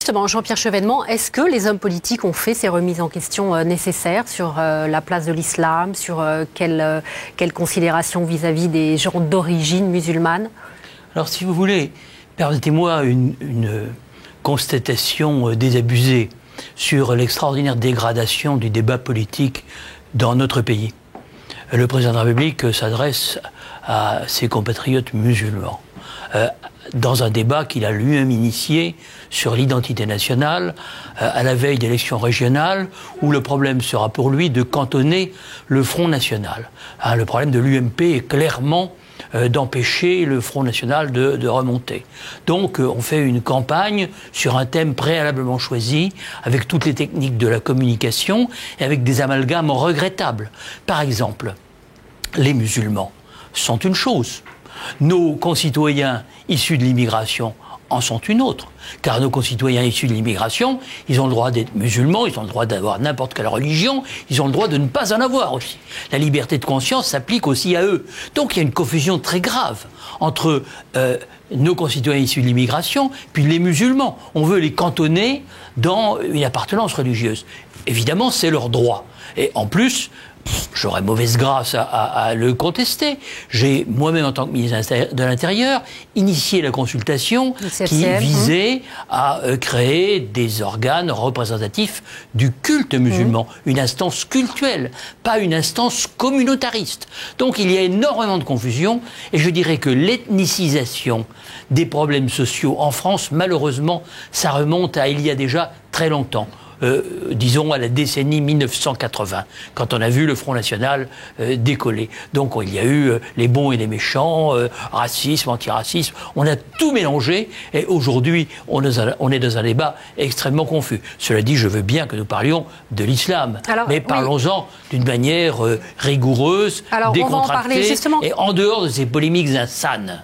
justement, Jean-Pierre Chevènement, est-ce que les hommes politiques ont fait ces remises en question nécessaires sur la place de l'islam, sur quelles considérations vis-à-vis des gens d'origine musulmane? Alors, si vous voulez, permettez-moi une constatation désabusée sur l'extraordinaire dégradation du débat politique dans notre pays. Le président de la République s'adresse à ses compatriotes musulmans dans un débat qu'il a lui-même initié sur l'identité nationale à la veille d'élections régionales où le problème sera pour lui de cantonner le Front National. Le problème de l'UMP est clairement d'empêcher le Front National de remonter. Donc on fait une campagne sur un thème préalablement choisi, avec toutes les techniques de la communication et avec des amalgames regrettables. Par exemple, les musulmans sont une chose. Nos concitoyens issus de l'immigration en sont une autre. Car nos concitoyens issus de l'immigration, ils ont le droit d'être musulmans, ils ont le droit d'avoir n'importe quelle religion, ils ont le droit de ne pas en avoir aussi. La liberté de conscience s'applique aussi à eux. Donc il y a une confusion très grave entre nos concitoyens issus de l'immigration puis les musulmans. On veut les cantonner dans une appartenance religieuse. Évidemment, c'est leur droit. Et en plus, j'aurais mauvaise grâce à le contester. J'ai moi-même, en tant que ministre de l'Intérieur, initié la consultation qui visait à créer des organes représentatifs du culte musulman, une instance cultuelle, pas une instance communautariste. Donc il y a énormément de confusion et je dirais que l'ethnicisation des problèmes sociaux en France, malheureusement, ça remonte à il y a déjà très longtemps. Disons à la décennie 1980, quand on a vu le Front National décoller. Donc il y a eu les bons et les méchants, racisme, antiracisme, on a tout mélangé et aujourd'hui on est dans un débat extrêmement confus. Cela dit, je veux bien que nous parlions de l'islam, mais parlons-en d'une manière rigoureuse, décontractée et en dehors de ces polémiques insanes.